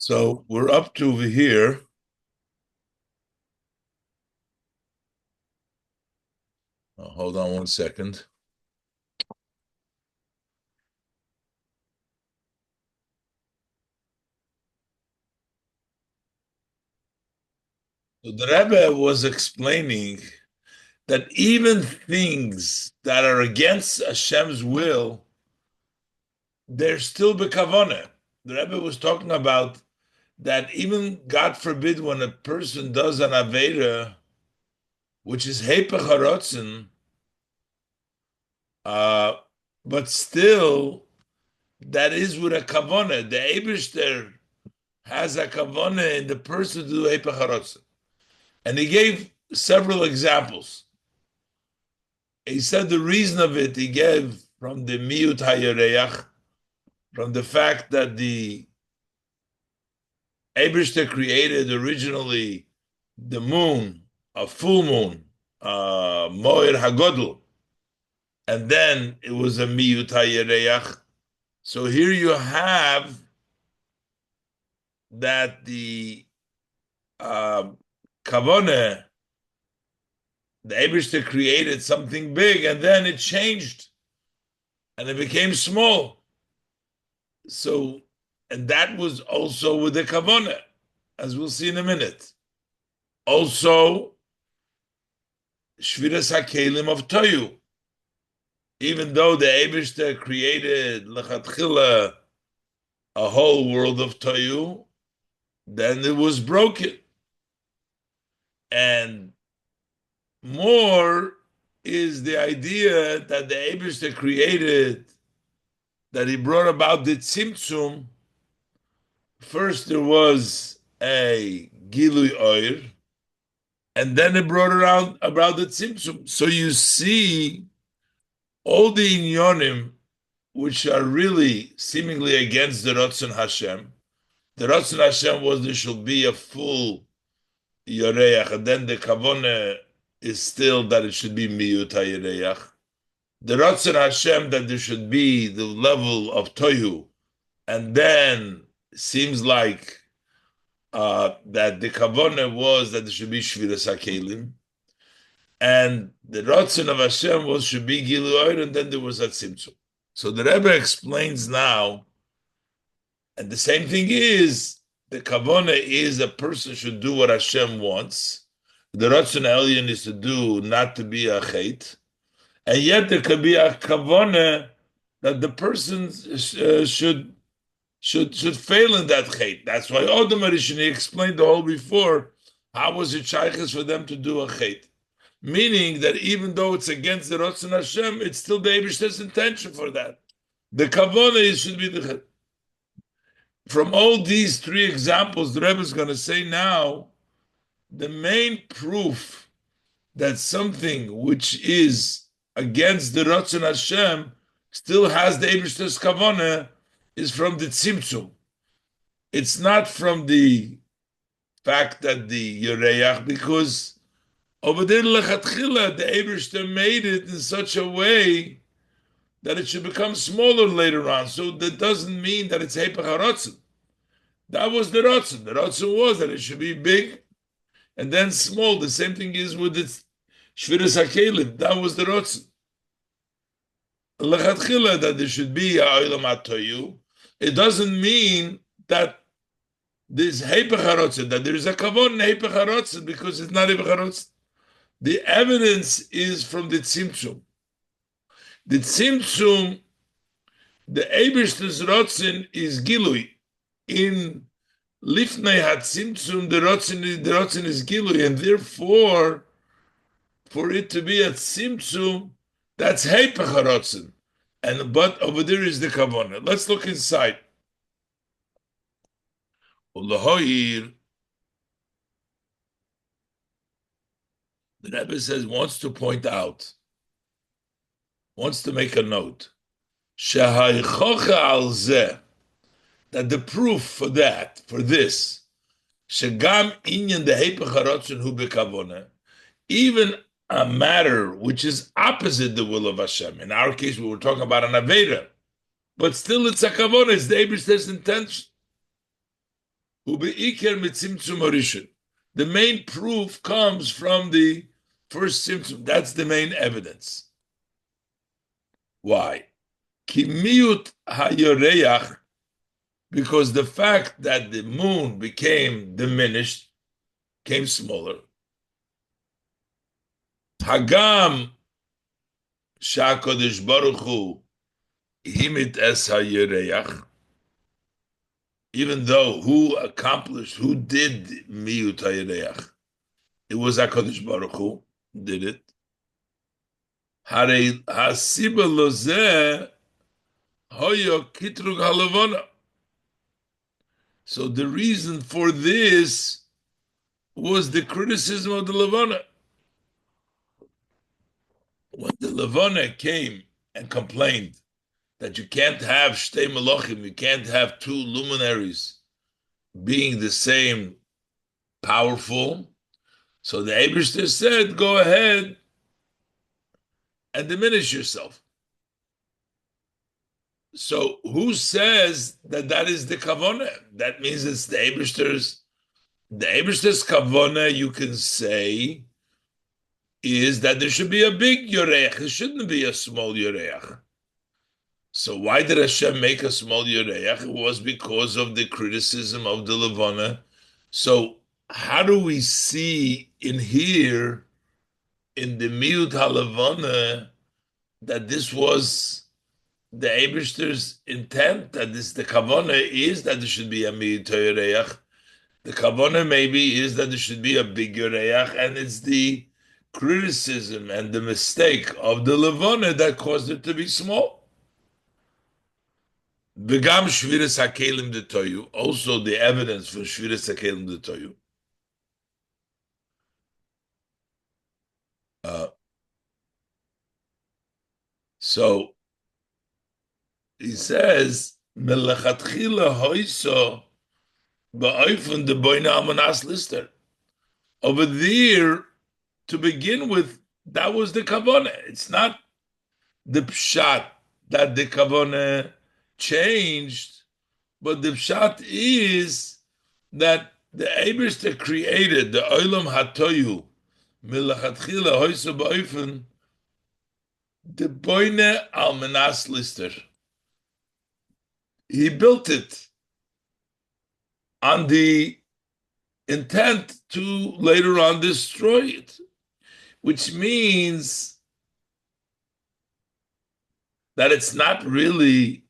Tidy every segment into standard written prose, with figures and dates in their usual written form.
So we're up to over here. Hold on 1 second. So the Rebbe was explaining that even things that are against Hashem's will, they're still bekavoneh. The Rebbe was talking about that even, God forbid, when a person does an Avera, which is Hepech HaRotzen, uh, but still, that is with a kavanah. The Eibishter has a kavanah in the person to do Hepech HaRotzen. And he gave several examples. He said the reason of it, he gave from the Miut HaYareach, from the fact that the Eibishter created originally the moon, a full moon, Moed HaGodl, and then it was a Miut HaYareach. So here you have that the Kavaneh, the Eibishter created something big, and then it changed, and it became small. So, and that was also with the Kavaneh, as we'll see in a minute. Also, Shviras HaKelim of Toyu. Even though the Eibishter created L'chatchila a whole world of Toyu, then it was broken. And more is the idea that the Eibishter created, that he brought about the Tzimtzum. First there was a Gilui Oir, and then it brought around about the Tzimtzum. So you see all the Inyonim, which are really seemingly against the Ratzon Hashem. The Ratzon Hashem was there should be a full Yoreach, and then the Kavaneh is still that it should be Miyut HaYoreach. The Ratzon Hashem that there should be the level of Tohu, and then seems like that the Kavaneh was that there should be Shviras HaKelim, and the Ratzon of Hashem was should be Gilu Oir, and then there was that Tzimtzum. So the Rebbe explains now, and the same thing is, the Kavaneh is a person should do what Hashem wants. The Ratzon Elyon is to do, not to be a Chet. And yet there could be a Kavaneh that the person should fail in that Chet. That's why Odom Arishoni explained the whole before, how was it shaykhs for them to do a Chet? Meaning that even though it's against the Ratzon Hashem, it's still the Eibishter's intention for that. The Kavaneh should be the Chet. From all these three examples, the Rebbe is going to say now, the main proof that something which is against the Ratzon Hashem still has the Eibishter's Kavaneh is from the Tzimtzum. It's not from the fact that the Yoreach, because over there, L'chatchila, the Eibishter made it in such a way that it should become smaller later on. So that doesn't mean that it's Hepech HaRotzen. That was the Rotzen. The Rotzen was that it should be big and then small. The same thing is with the Shviras HaKelim. That was the Rotzen. L'chatchila, that there should be a Olam HaToyu. It doesn't mean that there's Hepech HaRotzen, that there is a Kavon in Hepech HaRotzen, because it's not Hepech HaRotzen. The evidence is from the Tzimtzum. The Tzimtzum, the Eibishter's Rotzen is Gilui. In Lifnei HaTzimtzum, the Rotzen is Gilui, and therefore, for it to be a Tzimtzum, that's Hepech HaRotzen. But over there is the Kavanah. Let's look inside. The Rebbe says, wants to point out, wants to make a note, Shehaychocha al zeh, that the proof for that, for this, Shegam inyan the Hepech HaRotzen hu bekavoneh, even a matter which is opposite the will of Hashem. In our case, we were talking about an Avera, but still it's a kavanah, it's the Eibishter's intention. Ube'iker mitzimtzum harishon. The main proof comes from the first tzimtzum. That's the main evidence. Why? Ki miyut hayoreach, because the fact that the moon became diminished, came smaller. Hagam shakodesh baruch hu himit es hayoreach. Even though who did miyut hayoreach? It was HaKadosh Baruch Hu did it. Harei hasiba lozeh hoyo kitrug halavana. So the reason for this was the criticism of the Levana. When the Levana came and complained that you can't have shtei malachim, you can't have two luminaries being the same powerful, so the Eibishter said, go ahead and diminish yourself. So who says that that is the kavona? That means it's the Eibishter's kavona, you can say, is that there should be a big yoreach. There shouldn't be a small yoreach. So why did Hashem make a small yoreach? It was because of the criticism of the Levana. So how do we see in here, in the Miut HaLevana, that this was the Eibishter's intent, that this the kavana is that there should be a Miut HaYoreach. The kavana maybe is that there should be a big yoreach, and it's the criticism and the mistake of the Levana that caused it to be small. Begam shviras hakelim de toyu. Also, the evidence for shviras hakelim de toyu. So he says, "Melechatchila hoiso ba'ofen de boina amanas lister." Over there, to begin with, that was the kavana. It's not the pshat that the kavana changed, but the pshat is that the Eibishter created the olam hatoyu milachatchila hoysa ba'ofen the boine almanas lister. He built it on the intent to later on destroy it, which means that it's not really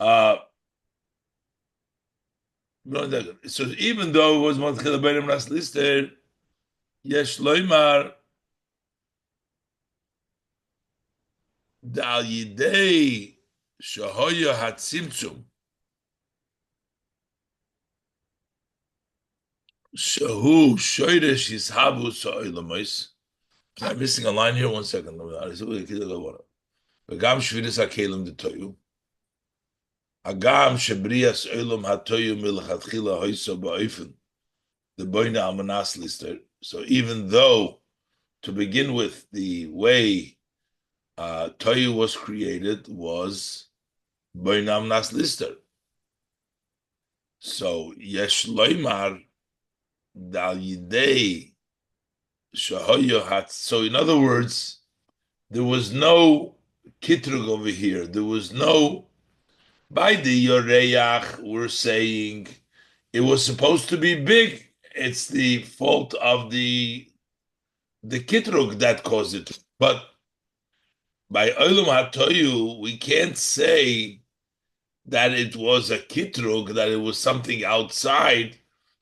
so even though it was Montchila Beinim Ras Lister, Yesh Loimar Dal Yidei Shahoya Hatzimtzum Shahu Shoyresh Yishabu Sa'olamais. I'm missing a line here. 1 second. Begam Shviris HaKelim D'Toyu. Agam Shebrias Olam Hatoyu Milchatchila Hoyso Ba'ofen. The Boina Almanas Lister. So even though, to begin with, the way Toyu was created was Boina Almanas Lister. So Yesh Loimar Dal Yidei Shahoyo Hat. So in other words, there was no kitrug over here. There was no. By the Yoreach, we're saying it was supposed to be big. It's the fault of the kitrug that caused it. But by Olam HaToyu, we can't say that it was a kitrug, that it was something outside,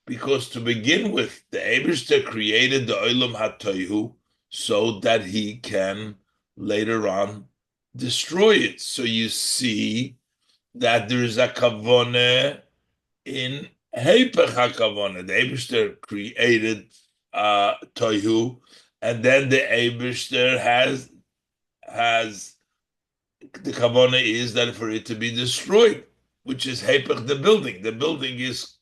because to begin with, the Eibishter created the Olam HaToyu so that he can later on destroy it. So you see that there is a kavone in Heipech HaKavone. The Eibishter created Tohu, and then the Eibishter has the kavone is that for it to be destroyed, which is Heipech the building. The building is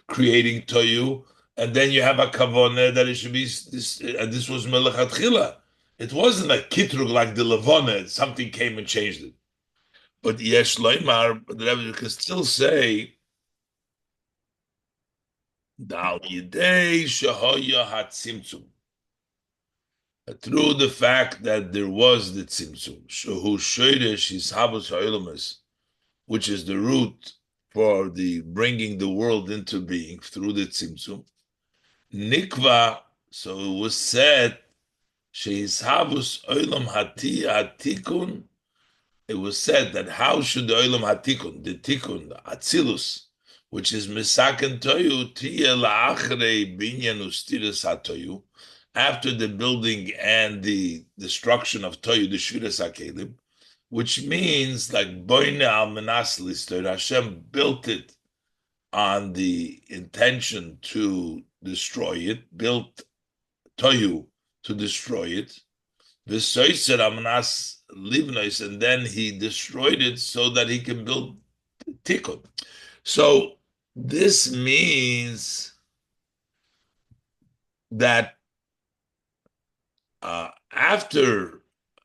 creating Tohu, and then you have a kavone that it should be this, and this was Melechatchila. It wasn't a kitrug like the Levana, something came and changed it. But Yesh Loimar, the Rebbe can still say Dal Yidei Shehoya HaTzimtzum. Through the fact that there was the Tzimtzum, Shehu Shoyresh Yishavus HaOlamus, which is the root for the bringing the world into being through the Tzimtzum. Nikva, so it was said, Sheishavus Olam Hati Hatikun. It was said that how should the Olam Hatikun, the Tikun, the Atzilus, which is Misaken Toyu, Tiya La'achrei Binyan Ustiris HaToyu, after the building and the destruction of Toyu, the Shviras HaKelim, which means like Boine Al Menas Lister, Hashem built it on the intention to destroy it, built Toyu to destroy it, V'soiser Amnas Livnois, and then he destroyed it so that he can build Tikkun. So this means that after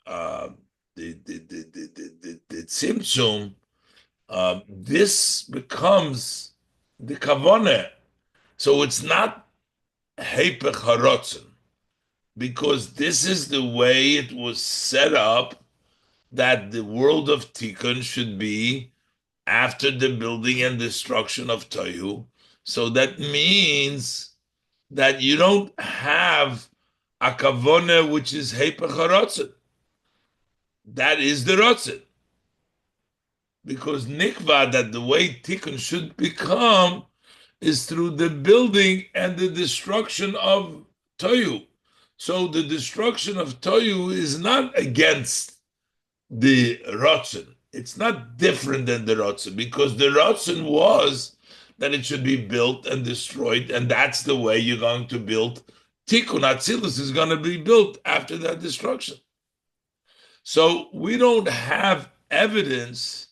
the Tzimtzum, this becomes the Kavaneh. So it's not Hepech Harotzen, because this is the way it was set up, that the world of Tikkun should be after the building and destruction of Tohu. So that means that you don't have a kavone which is Hepech HaRotzen. That is the Rotzen. Because Nikva, that the way Tikkun should become is through the building and the destruction of Tohu. So the destruction of Tohu is not against the Rotzen. It's not different than the Rotzen, because the Rotzen was that it should be built and destroyed, and that's the way you're going to build. Tikkun Atzilus is going to be built after that destruction. So we don't have evidence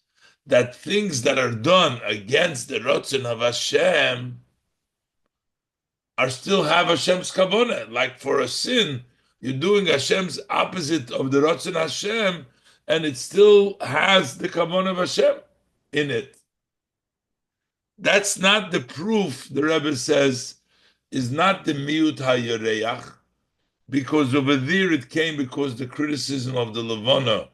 that things that are done against the Rotzen of Hashem are still have Hashem's kavanah. Like for a sin, you're doing Hashem's opposite of the Ratzon Hashem, and it still has the kavanah of Hashem in it. That's not the proof, the Rebbe says, is not the miut hayareach, because over there it came because the criticism of the Levana.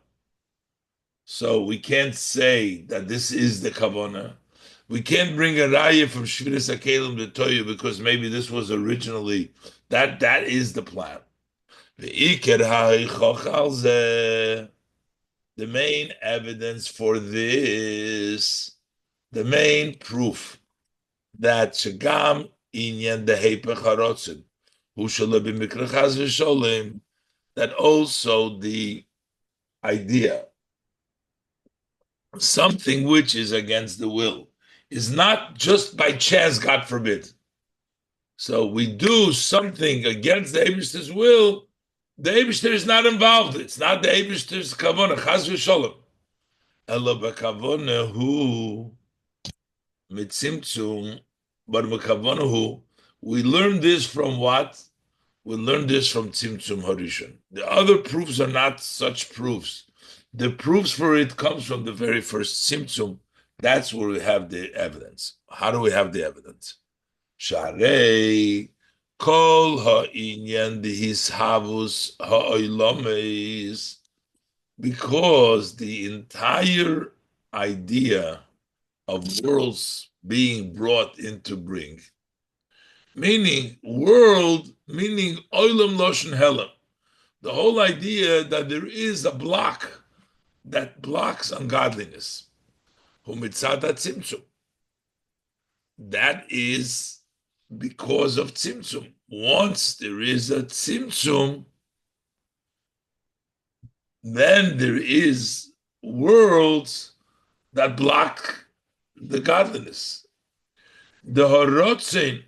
So we can't say that this is the kavanah. We can't bring a raya from Shviras HaKelim to Toyu, because maybe this was originally, that is the plan. The main evidence for this, the main proof that Shagam Inyan the Hepech HaRotzen, who shall be Mikra Chas v'Sholem, that also the idea, something which is against the will, is not just by chance, God forbid. So we do something against the Eibishter's will, the Eibishter is not involved. It's not the Eibishter's kavanah, chas v'sholem. Elo b'kavanah hu mitzimtzum, but b'kavanah hu, we learn this from what? We learn this from Tzimtzum Harishon. The other proofs are not such proofs. The proofs for it comes from the very first Tzimtzum. That's where we have the evidence. How do we have the evidence? Sharei kol ha'inyan dihishavus ha'oilames, because the entire idea of worlds being brought into being, meaning world, meaning oilam loshen helam, the whole idea that there is a block that blocks ungodliness, hu mitzad tzimtzum, that is because of tzimtzum. Once there is a tzimtzum, then there is worlds that block the godliness. The horotzen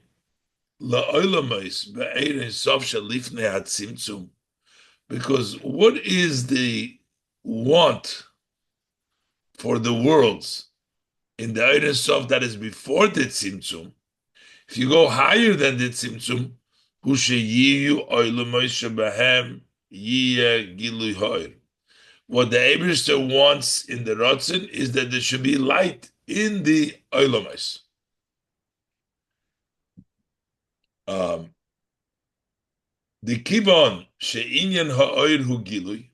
la'olamais be'erein sof shalifnei hatzimtzum, because what is the want for the worlds in the Erein Sof that is before the tzimtzum? If you go higher than the tzimtzum, hu sheyiyu olamais shebahem yiyeh gilui hoir. What the Eibishter wants in the Ratzin is that there should be light in the olamais. Um, the kibon she'inyan ha'oir hu gilui,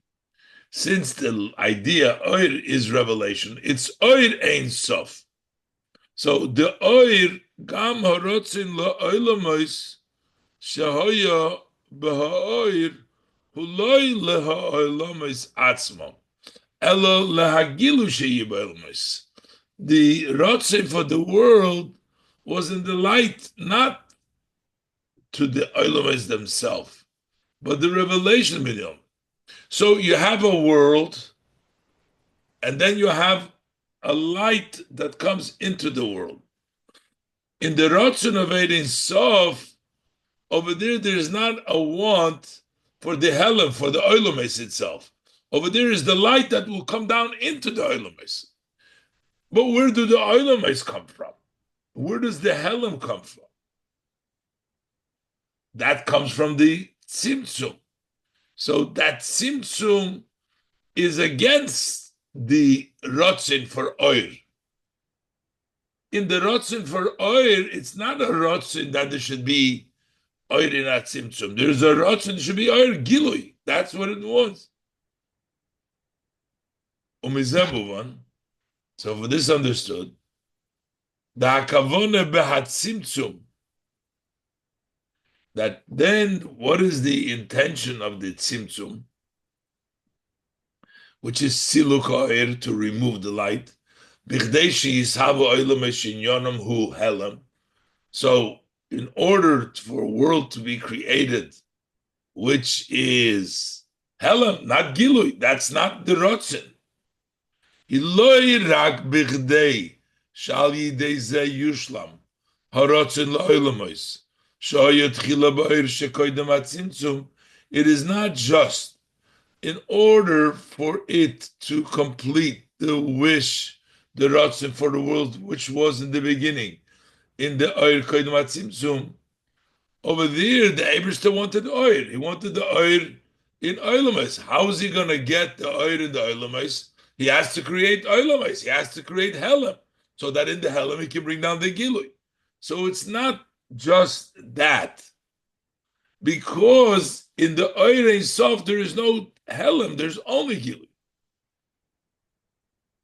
since the idea oir is revelation, it's oir ein sof. So the oir gam harotzin la'oilamos shehoya b'ha'oir huloi leha'oilamos atzmo elo lehagilu she'yibailamos. The rotzin for the world was in the light, not to the oilamos themselves, but the revelation medium. So you have a world, and then you have a light that comes into the world. In the Ratzon of Ein Sof, over there is not a want for the Helam, for the Oilomes itself. Over there is the light that will come down into the Oilomes. But where do the Oilomes come from? Where does the Helam come from? That comes from the Tzimtzum. So that Tzimtzum is against the Ratzin for Oir. In the Ratzin for Oir, it's not a Ratzin that there should be Oir in that Tzimtzum. There's a Ratzin, there should be Oir Gilui. That's what it was. So for this understood, the Hakavone behatzimtzum, that then what is the intention of the Tzimtzum, which is Siluk Oir, to remove the light. So in order for a world to be created, which is Helam, not Gilui, that's not the Rotzen. Iloi rak bichdei shal yidei ze yushlam harotzen la'olamois shoyot chila ba'ir shekoydem atzimtzum. It is not just in order for it to complete the wish, the rotzen for the world, which was in the beginning, in the oir koydem atzimtzum. Over there, the Eibishter wanted oir. He wanted the oir in oilamos. How is he going to get the oir in the oilamos? He has to create oilamos. He has to create helam, so that in the helam he can bring down the gilui. So it's not just that, because in the oir ein sof there is no helam. There's only gilui.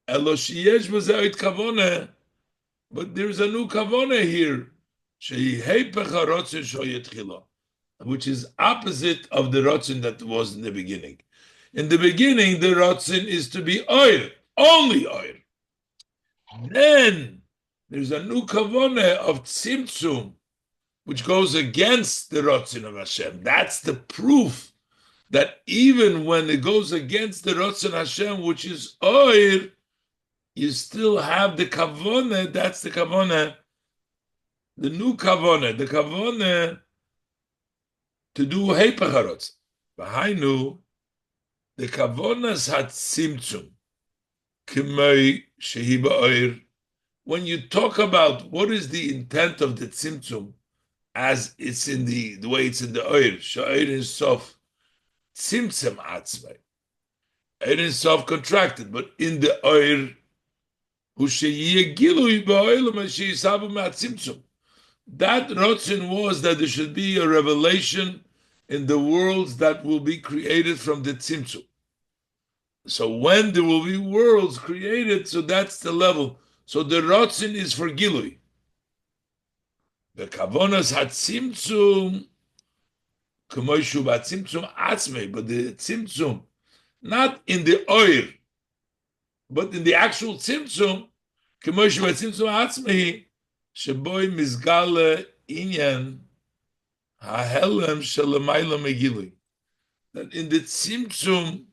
Elo sheyesh b'zeh kavona, but there's a new kavona here, which is opposite of the rotzin that was in the beginning. In the beginning, the rotzin is to be oil, only oil. Then there's a new kavona of tzimtzum, which goes against the rotzin of Hashem. That's the proof that even when it goes against the rotzin Hashem, which is oil, you still have the kavona. That's the kavona. The new kavona, the kavona to do heipacharotz. V'hainu, the kavonas hat simtzum, k'mei shehi ba'oir. When you talk about what is the intent of the tzimtzum, as it's in the way it's in the oir, she'oir in sof, tzimtzum atzmei. Oir in sof contracted, but in the oir, hu she'yeh gilui ba'oilam she'yisabu ma'atzimtzum. That rotzin was that there should be a revelation in the worlds that will be created from the tzimtzum. So when there will be worlds created, so that's the level. So the rotzin is for gilui. The kavonas hat tzimtzum, k'moishu b'tzimtzum atzmei, but the tzimtzum, not in the oir, but in the actual tzimtzum, k'moishu b'tzimtzum atzmei, sheboy mizgale inyan hahelem shalamayla megilui. That in the tzimtzum,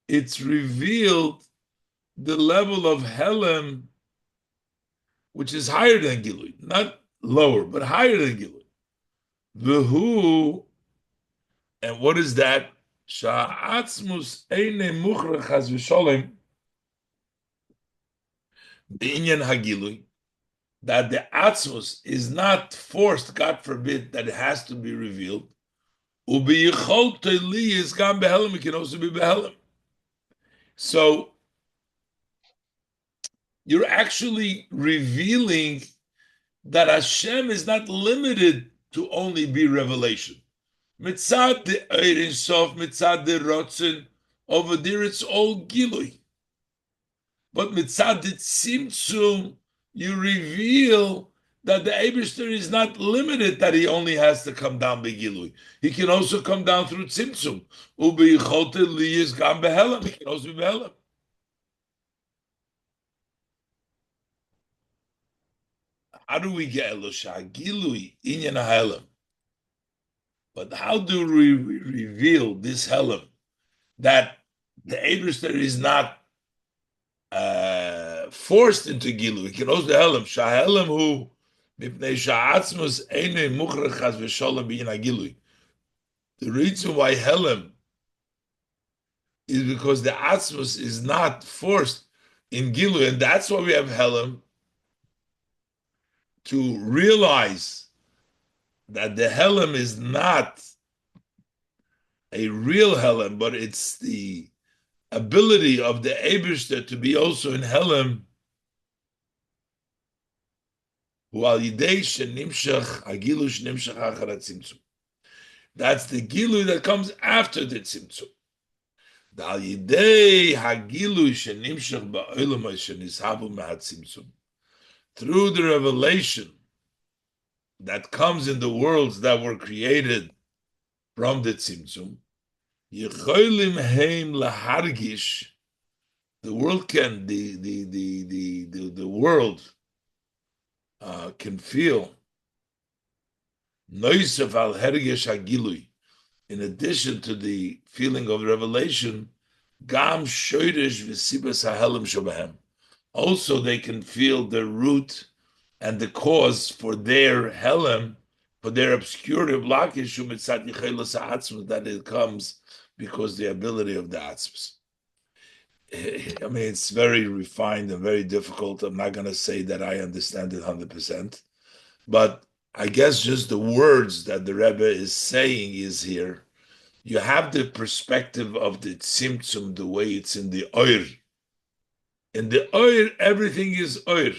it's revealed the level of helem, which is higher than gilui, not lower, but higher than gilui. V'hu, and what is that? Sha'atzmus eine muchrach has v'sholem b'inyan hagilui. That the atzmus is not forced, God forbid, that it has to be revealed. Ubiyichol teli is gam behelem, it can also be behelem. So you're actually revealing that Hashem is not limited to only be revelation. Mitzad the Ein Sof, mitzad the Rotzen, over there it's all Gilui. But mitzad the Tzimtzum, you reveal that the Eibishter is not limited that he only has to come down by Gilui. He can also come down through Tzimtzum. Ubi Yichote Liyis Gam Behelam. He can also be Behelam. How do we get Elosha Gilui Inyan Helam? But how do we reveal this Helam that the Eibishter is not forced into Gilu? He can also Helam Shahelam who Mipnei Sha'atzmus Eine Mukhrach Chas V'Sholem B'Yin Gilui. The reason why Helam is because the Atzmus is not forced in Gilu, and that's why we have Helam, to realize that the Helam is not a real Helam, but it's the ability of the Eibishter to be also in Helam, that's the Gilu that comes after the Tzimtzum. Through the revelation that comes in the worlds that were created from the Tzimtzum, the world can the world can feel noisef al hergesh hagilui. In addition to the feeling of revelation, gam shoyresh v'sibas hahelim shobahem. Also, they can feel the root and the cause for their helim, for their obscurity of lakish umitzat yichelos ha'atzmus, that it comes because the ability of the atzmus. I mean, it's very refined and very difficult. I'm not going to say that I understand it 100%, but I guess just the words that the Rebbe is saying is here. You have the perspective of the Tzimtzum, the way it's in the Oir. In the Oir, everything is Oir.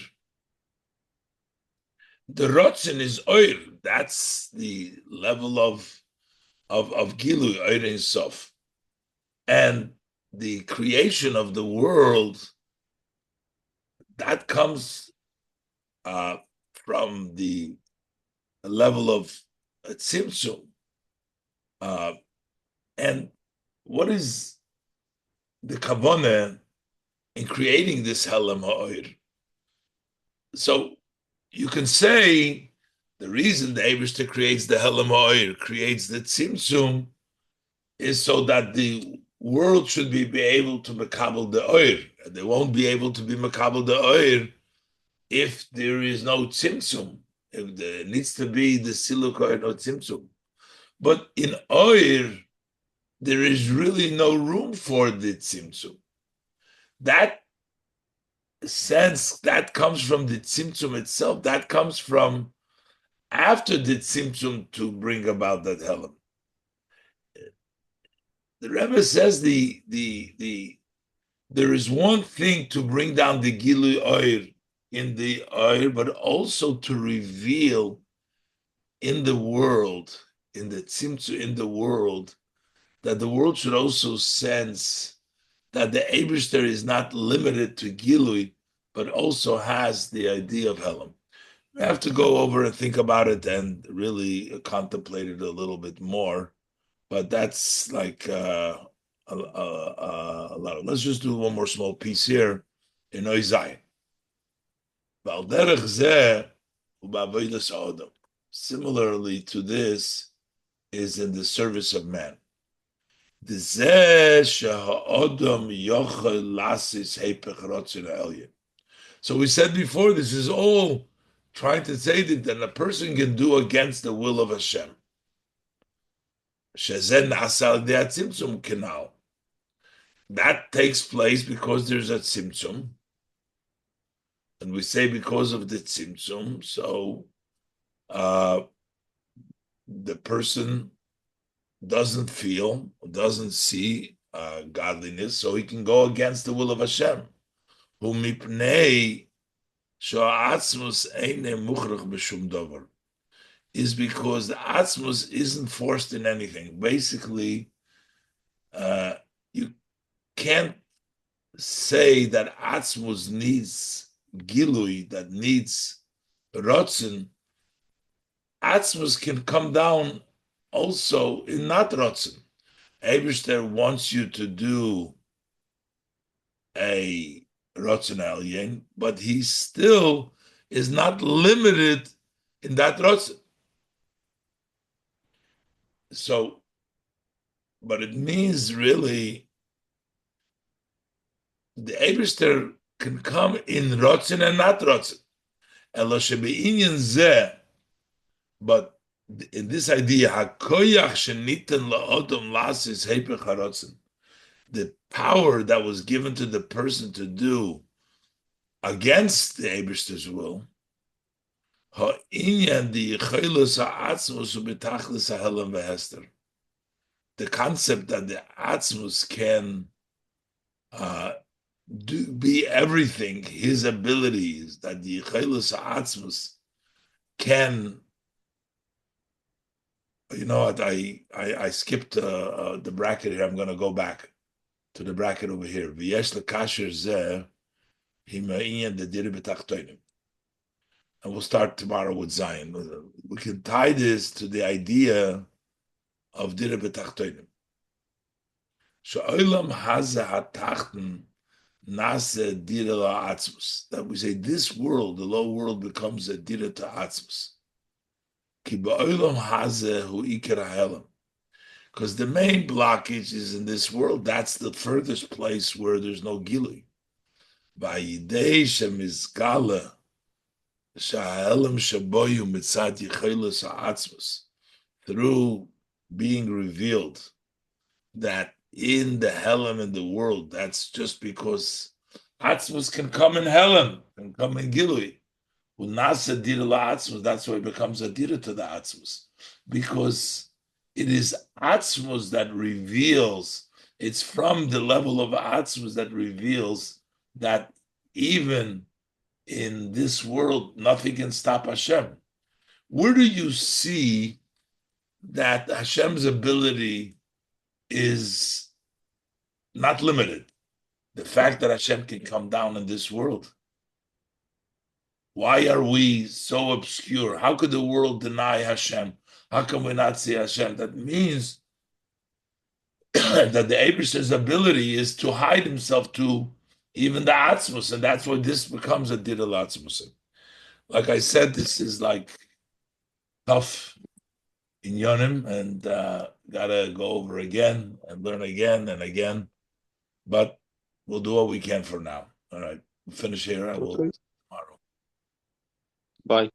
The Rotzen is Oir. That's the level of Gilu, Oir Ein Sof. And the creation of the world, that comes from the level of Tzimtzum. And what is the kavanah in creating this Helam Ha'oir? So you can say the reason the Eibishter creates the Helam Ha'oir, creates the Tzimtzum, is so that the world should be able to makabel the oir. They won't be able to be makabel the oir if there is no tzimtzum. If there needs to be the siluk oir, no tzimtzum. But in oir, there is really no room for the tzimtzum. That sense, that comes from the tzimtzum itself. That comes from after the tzimtzum to bring about that helam. The Rebbe says there is one thing to bring down the Gilui Oir in the Oir, but also to reveal in the world, in the Tzimtzu in the world, that the world should also sense that the Eibishter is not limited to Gilui, but also has the idea of Helam. We have to go over and think about it and really contemplate it a little bit more. But that's like a lot. Let's just do one more small piece here in Oizai. Similarly to this is in the service of man. So we said before, this is all trying to say that a person can do against the will of Hashem. That takes place because there's a tzimtzum, and we say because of the tzimtzum, so the person doesn't feel, doesn't see godliness, so he can go against the will of Hashem. is because the Atzmus isn't forced in anything. Basically, you can't say that Atzmus needs Gilui, that needs Rotzen. Atzmus can come down also in not Rotzen. Eibishter wants you to do a Rotzen Elyon, but he still is not limited in that Rotzen. So, but it means really the Eibishter can come in Rotzen and not Rotzen. Elo shebe'inyan zeh, but in this idea, hakoyach sheniten la'odom lasis heipech harotzen, the power that was given to the person to do against the Eibishter's will, ha'inyan di yichaylos ha'atzmos u'betachlis ha'helam v'hester, the concept that the atzmos can be everything, his abilities, that the yichaylos ha'atzmos can. You know what? I skipped the bracket here. I'm going to go back to the bracket over here. V'yesh lekasher zeh hima'inyan dedire b'tachtonim. And we'll start tomorrow with Zion. We can tie this to the idea of dire b'tachtonim. She'olam hazeh hatachten nase dire la'atzmus. That we say this world, the low world, becomes a dire to atzmus. Ki ba'olam hazeh hu ikar ha'elam. Because the main blockage is in this world. That's the furthest place where there's no gilui. Vayidei shemizgala sha'elam shaboyu mitzad yichelis ha'atzmus. Through being revealed that in the Helam in the world, that's just because atzmus can come in Helam, can come in gilui. Unasa dira la'atzmus, that's why it becomes a dira to the atzmus. Because it is Atzmus that reveals, it's from the level of Atzmus that reveals that even in this world, nothing can stop Hashem. Where do you see that Hashem's ability is not limited? The fact that Hashem can come down in this world. Why are we so obscure? How could the world deny Hashem? How can we not see Hashem? That means that the Eibishter's ability is to hide himself to even the Atzmus, and that's why this becomes a Didel Atzmus. Like I said, this is like tough in Yonim, and gotta go over again and learn again and again. But we'll do what we can for now. All right, we'll finish here. I will tomorrow. Bye.